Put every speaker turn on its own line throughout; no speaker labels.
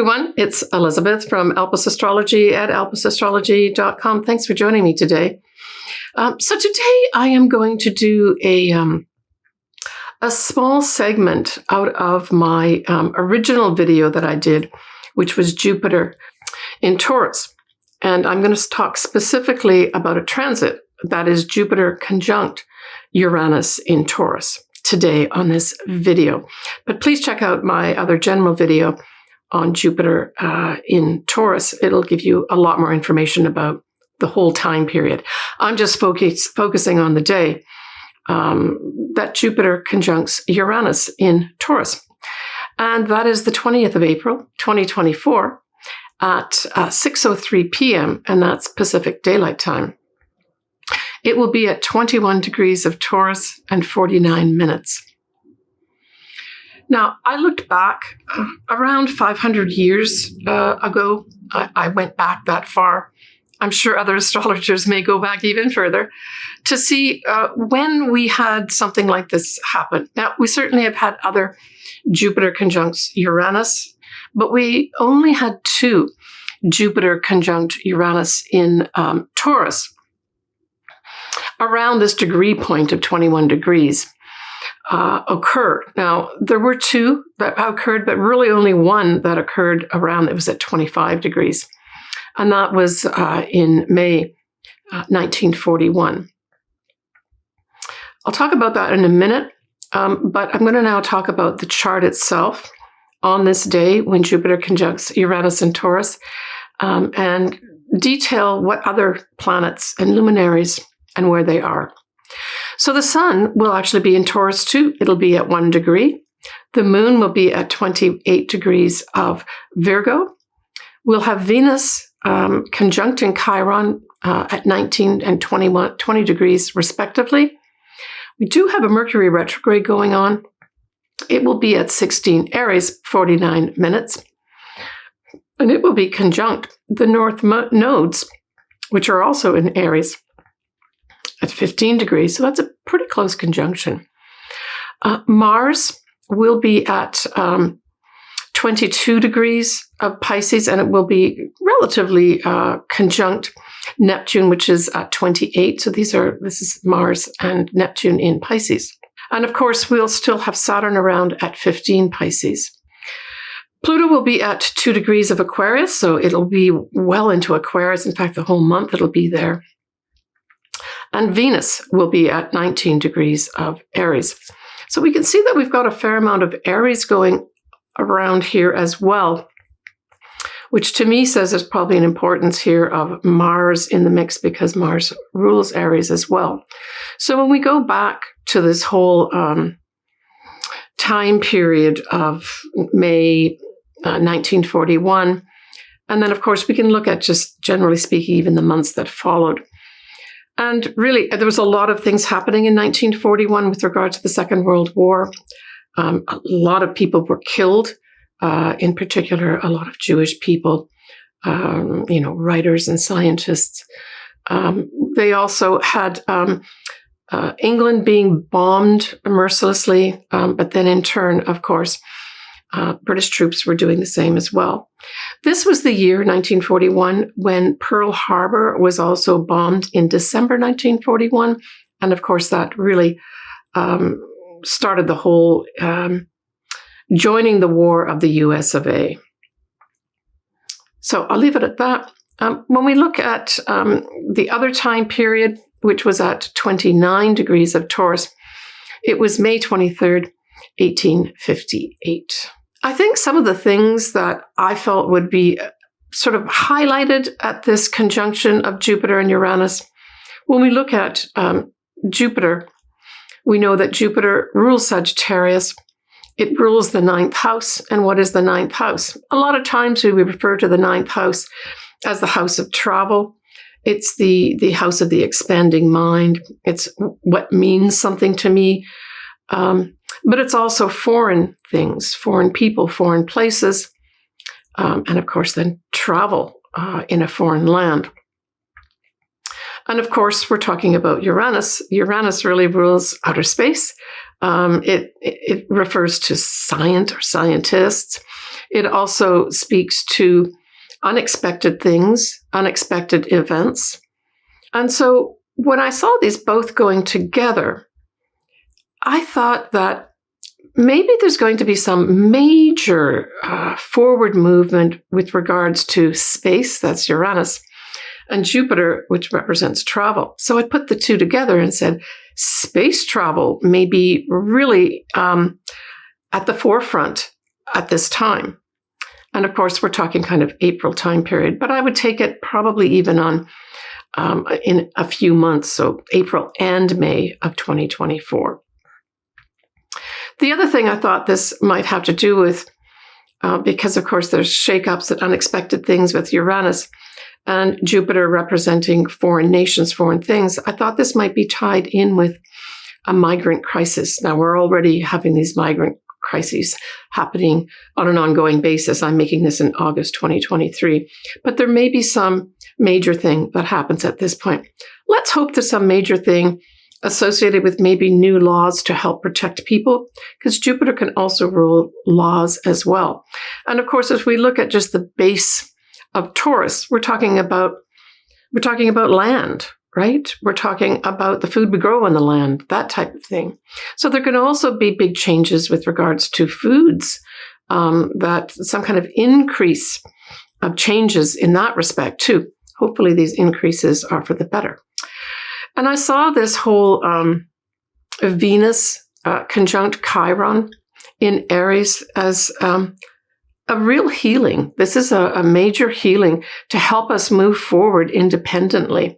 everyone, it's Elizabeth from Elpis Astrology at elpisastrology.com. Thanks for joining me today. So today I am going to do a small segment out of my original video that I did, which was Jupiter in Taurus. And I'm going to talk specifically about a transit that is Jupiter conjunct Uranus in Taurus today on this video. But please check out my other general video on Jupiter in Taurus. It'll give you a lot more information about the whole time period. I'm just focusing on the day that Jupiter conjuncts Uranus in Taurus. And that is the 20th of April, 2024 at 6:03 p.m., and that's Pacific Daylight Time. It will be at 21 degrees of Taurus and 49 minutes. Now, I looked back around 500 years ago. I went back that far. I'm sure other astrologers may go back even further to see when we had something like this happen. Now, we certainly have had other Jupiter conjuncts Uranus, but we only had two Jupiter conjunct Uranus in Taurus around this degree point of 21 degrees occurred. Now, there were two that occurred, but really only one that occurred around, it was at 25 degrees. And that was in May 1941. I'll talk about that in a minute, but I'm going to now talk about the chart itself on this day when Jupiter conjuncts Uranus in Taurus, and detail what other planets and luminaries and where they are. So the sun will actually be in Taurus too. It'll be at 1 degree. The moon will be at 28 degrees of Virgo. We'll have Venus conjunct in Chiron at 19 and 20 degrees respectively. We do have a Mercury retrograde going on. It will be at 16 Aries, 49 minutes. And it will be conjunct the north nodes, which are also in Aries, at 15 degrees. So that's a pretty close conjunction. Mars will be at 22 degrees of Pisces, and it will be relatively conjunct Neptune, which is at 28. So this is Mars and Neptune in Pisces. And of course, we'll still have Saturn around at 15 Pisces. Pluto will be at 2 degrees of Aquarius, so it'll be well into Aquarius. In fact, the whole month it'll be there. And Venus will be at 19 degrees of Aries. So we can see that we've got a fair amount of Aries going around here as well, which to me says there's probably an importance here of Mars in the mix because Mars rules Aries as well. So when we go back to this whole time period of May 1941, and then of course we can look at, just generally speaking, even the months that followed. And really, there was a lot of things happening in 1941 with regard to the Second World War. A lot of people were killed, in particular, a lot of Jewish people, writers and scientists. They also had England being bombed mercilessly, but then in turn, of course, British troops were doing the same as well. This was the year, 1941, when Pearl Harbor was also bombed in December 1941. And of course, that really started the whole joining the war of the US of A. So I'll leave it at that. When we look at the other time period, which was at 29 degrees of Taurus, it was May 23rd, 1858. I think some of the things that I felt would be sort of highlighted at this conjunction of Jupiter and Uranus, when we look at Jupiter, we know that Jupiter rules Sagittarius. It rules the 9th house. And what is the 9th house? A lot of times we refer to the 9th house as the house of travel. It's the house of the expanding mind. It's what means something to me. But it's also foreign things, foreign people, foreign places, and of course then travel in a foreign land. And of course, we're talking about Uranus. Uranus really rules outer space. It refers to science or scientists. It also speaks to unexpected things, unexpected events. And so when I saw these both going together, I thought that maybe there's going to be some major forward movement with regards to space, that's Uranus, and Jupiter, which represents travel. So I put the two together and said, space travel may be really at the forefront at this time. And of course, we're talking kind of April time period, but I would take it probably even on in a few months, so April and May of 2024. The other thing I thought this might have to do with, because of course there's shakeups and unexpected things with Uranus and Jupiter representing foreign nations, foreign things, I thought this might be tied in with a migrant crisis. Now, we're already having these migrant crises happening on an ongoing basis. I'm making this in August 2023, but there may be some major thing that happens at this point. Let's hope there's some major thing associated with maybe new laws to help protect people, because Jupiter can also rule laws as well. And of course, if we look at just the base of Taurus, we're talking about land, right? We're talking about the food we grow on the land, that type of thing. So there can also be big changes with regards to foods, that some kind of increase of changes in that respect too. Hopefully these increases are for the better. And I saw this whole Venus conjunct Chiron in Aries as a real healing. This is a major healing to help us move forward independently.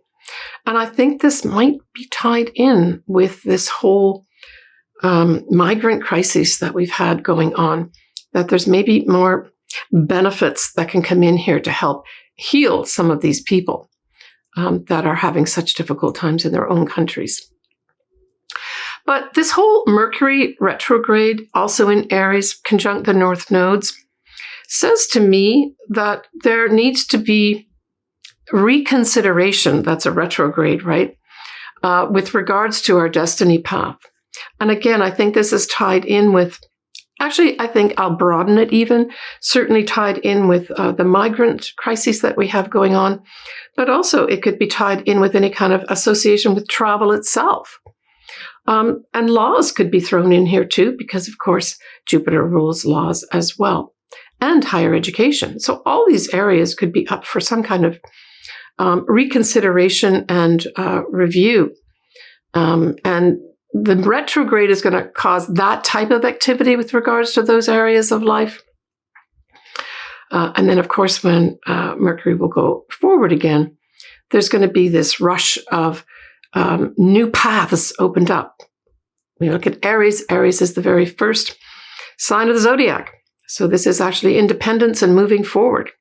And I think this might be tied in with this whole migrant crisis that we've had going on, that there's maybe more benefits that can come in here to help heal some of these people that are having such difficult times in their own countries. But this whole Mercury retrograde, also in Aries, conjunct the North nodes, says to me that there needs to be reconsideration, that's a retrograde, right, with regards to our destiny path. And again, I think this is tied in with, actually, I think I'll broaden it even, certainly tied in with the migrant crises that we have going on, but also it could be tied in with any kind of association with travel itself. And laws could be thrown in here too, because of course, Jupiter rules laws as well, and higher education. So all these areas could be up for some kind of reconsideration and review. And the retrograde is going to cause that type of activity with regards to those areas of life. And then, of course, when Mercury will go forward again, there's going to be this rush of new paths opened up. We look at Aries. Aries is the very first sign of the zodiac. So this is actually independence and moving forward.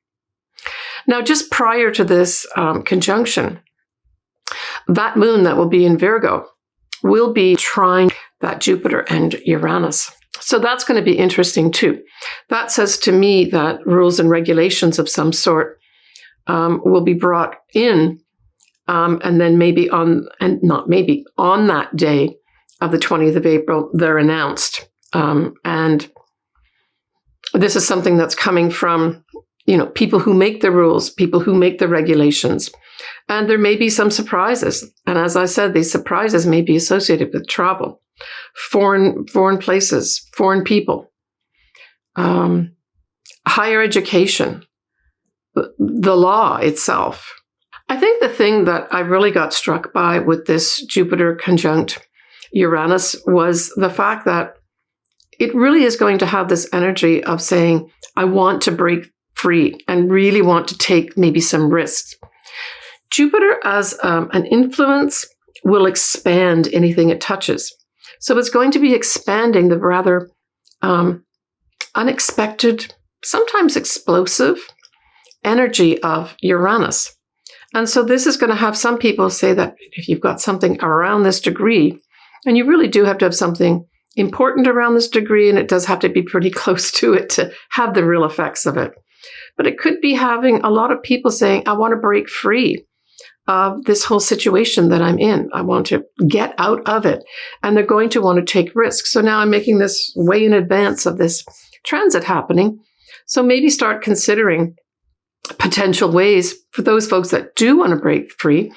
Now, just prior to this conjunction, that moon that will be in Virgo will be trine that Jupiter and Uranus. So that's going to be interesting too. That says to me that rules and regulations of some sort will be brought in, and then maybe on that day of the 20th of April, they're announced. And this is something that's coming from, people who make the rules, people who make the regulations. And there may be some surprises. And as I said, these surprises may be associated with travel, foreign places, foreign people, higher education, the law itself. I think the thing that I really got struck by with this Jupiter conjunct Uranus was the fact that it really is going to have this energy of saying, I want to break free and really want to take maybe some risks. Jupiter as an influence will expand anything it touches. So it's going to be expanding the rather unexpected, sometimes explosive energy of Uranus. And so this is going to have some people say that if you've got something around this degree, and you really do have to have something important around this degree, and it does have to be pretty close to it to have the real effects of it. But it could be having a lot of people saying, I want to break free of this whole situation that I'm in. I want to get out of it. And they're going to want to take risks. So now I'm making this way in advance of this transit happening. So maybe start considering potential ways for those folks that do want to break free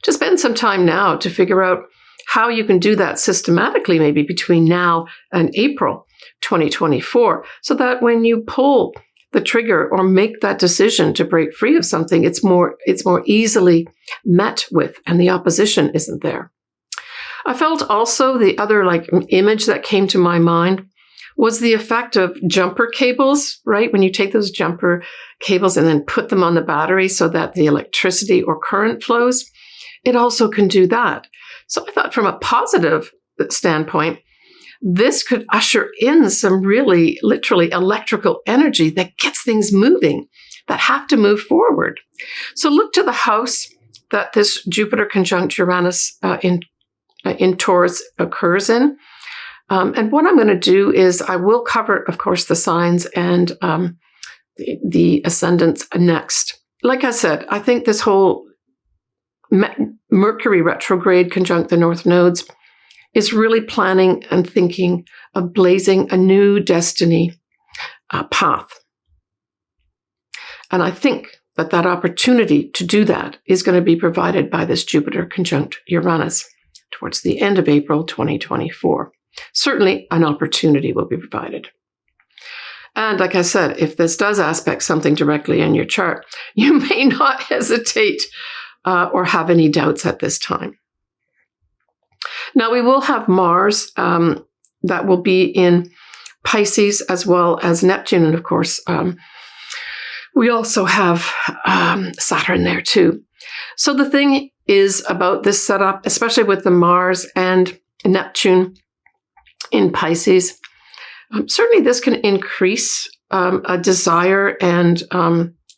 to spend some time now to figure out how you can do that systematically, maybe between now and April 2024, so that when you pull the trigger or make that decision to break free of something, it's more easily met with, and the opposition isn't there. I felt also the other image that came to my mind was the effect of jumper cables, right? When you take those jumper cables and then put them on the battery so that the electricity or current flows, it also can do that. So I thought from a positive standpoint, this could usher in some really literally electrical energy that gets things moving, that have to move forward. So look to the house that this Jupiter conjunct Uranus in Taurus occurs in. And what I'm going to do is I will cover, of course, the signs and the ascendants next. Like I said, I think this whole Mercury retrograde conjunct the North nodes is really planning and thinking of blazing a new destiny path. And I think that opportunity to do that is going to be provided by this Jupiter conjunct Uranus towards the end of April 2024. Certainly an opportunity will be provided. And like I said, if this does aspect something directly in your chart, you may not hesitate or have any doubts at this time. Now, we will have Mars that will be in Pisces as well as Neptune. And of course, we also have Saturn there too. So the thing is about this setup, especially with the Mars and Neptune in Pisces, certainly this can increase a desire and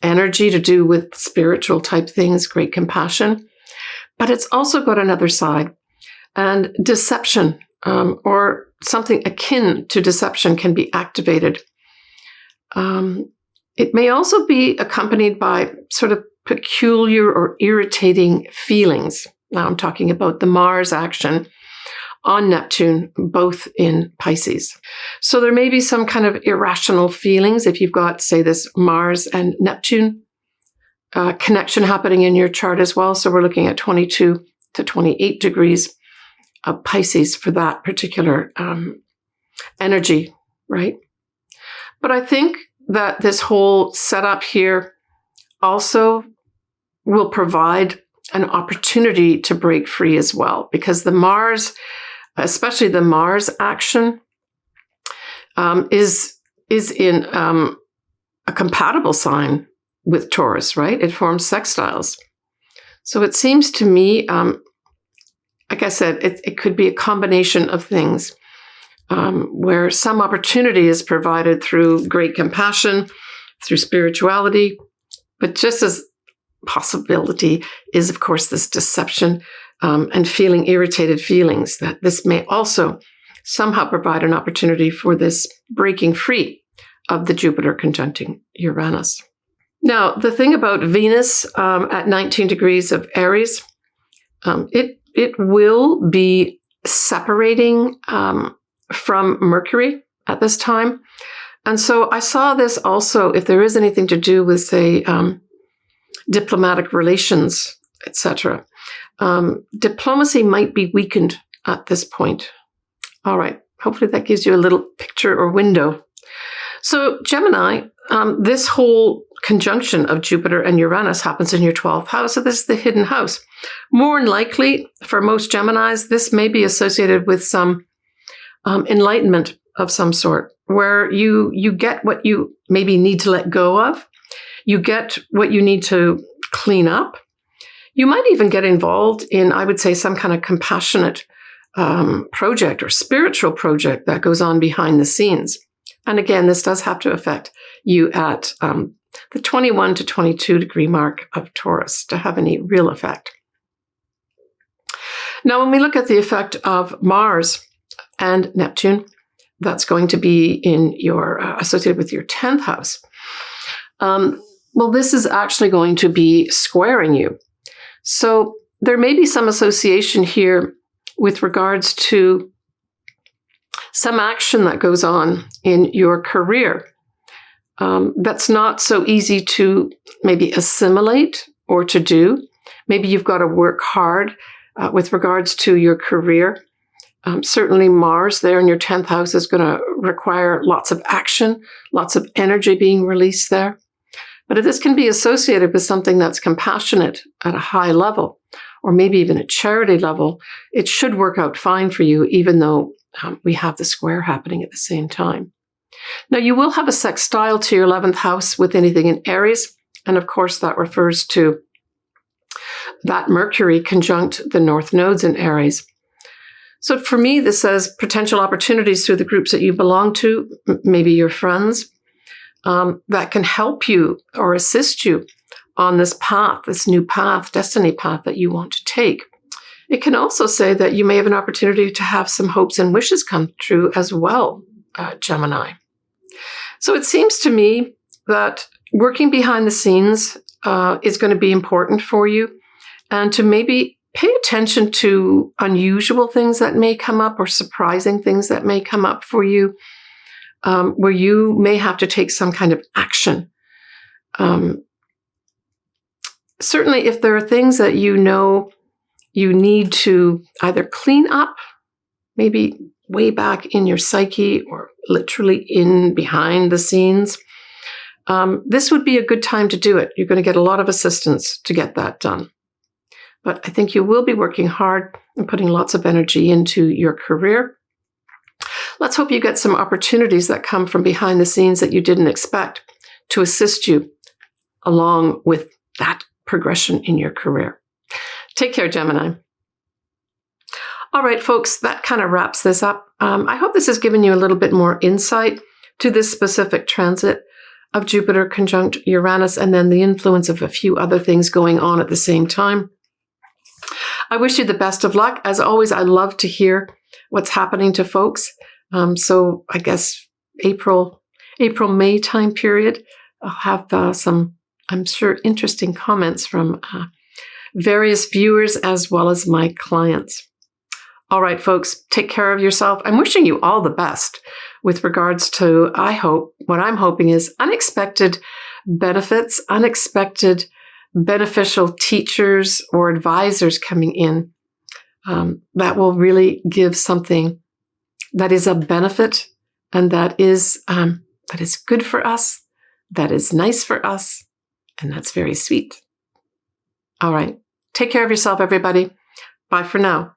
energy to do with spiritual type things, great compassion. But it's also got another side. And deception or something akin to deception can be activated. It may also be accompanied by sort of peculiar or irritating feelings. Now I'm talking about the Mars action on Neptune, both in Pisces. So there may be some kind of irrational feelings if you've got, say, this Mars and Neptune connection happening in your chart as well. So we're looking at 22 to 28 degrees of Pisces for that particular energy, right? But I think that this whole setup here also will provide an opportunity to break free as well, because the Mars, especially the Mars action, is in a compatible sign with Taurus, right? It forms sextiles. So it seems to me, like I said, it could be a combination of things where some opportunity is provided through great compassion, through spirituality, but just as possibility is, of course, this deception and feeling irritated feelings, that this may also somehow provide an opportunity for this breaking free of the Jupiter conjuncting Uranus. Now, the thing about Venus at 19 degrees of Aries, it will be separating from Mercury at this time. And so I saw this also, if there is anything to do with, say, diplomatic relations, etc. Diplomacy might be weakened at this point. All right. Hopefully that gives you a little picture or window. So Gemini, this whole conjunction of Jupiter and Uranus happens in your 12th house. So this is the hidden house. More than likely, for most Geminis, this may be associated with some enlightenment of some sort, where you get what you maybe need to let go of. You get what you need to clean up. You might even get involved in, I would say, some kind of compassionate project or spiritual project that goes on behind the scenes. And again, this does have to affect you at the 21 to 22 degree mark of Taurus to have any real effect. Now, when we look at the effect of Mars and Neptune, that's going to be in your associated with your 10th house. Well, this is actually going to be squaring you. So there may be some association here with regards to some action that goes on in your career that's not so easy to maybe assimilate or to do. Maybe you've got to work hard with regards to your career. Certainly Mars there in your 10th house is going to require lots of action, lots of energy being released there. But if this can be associated with something that's compassionate at a high level, or maybe even a charity level, it should work out fine for you, even though we have the square happening at the same time. Now, you will have a sextile to your 11th house with anything in Aries. And of course, that refers to that Mercury conjunct the north nodes in Aries. So for me, this says potential opportunities through the groups that you belong to, maybe your friends, that can help you or assist you on this path, this new path, destiny path that you want to take. It can also say that you may have an opportunity to have some hopes and wishes come true as well, Gemini. So it seems to me that working behind the scenes is going to be important for you, and to maybe pay attention to unusual things that may come up or surprising things that may come up for you, where you may have to take some kind of action. Certainly, if there are things that you know you need to either clean up, maybe way back in your psyche or literally in behind the scenes, this would be a good time to do it. You're going to get a lot of assistance to get that done. But I think you will be working hard and putting lots of energy into your career. Let's hope you get some opportunities that come from behind the scenes that you didn't expect to assist you along with that progression in your career. Take care, Gemini. All right, folks, that kind of wraps this up. I hope this has given you a little bit more insight to this specific transit of Jupiter conjunct Uranus, and then the influence of a few other things going on at the same time. I wish you the best of luck. As always, I love to hear what's happening to folks. So I guess April, May time period, I'll have some, I'm sure, interesting comments from various viewers as well as my clients. All right, folks, take care of yourself. I'm wishing you all the best with regards to, I hope, what I'm hoping is unexpected benefits, unexpected beneficial teachers or advisors coming in that will really give something that is a benefit and that is good for us, that is nice for us, and that's very sweet. All right. Take care of yourself, everybody. Bye for now.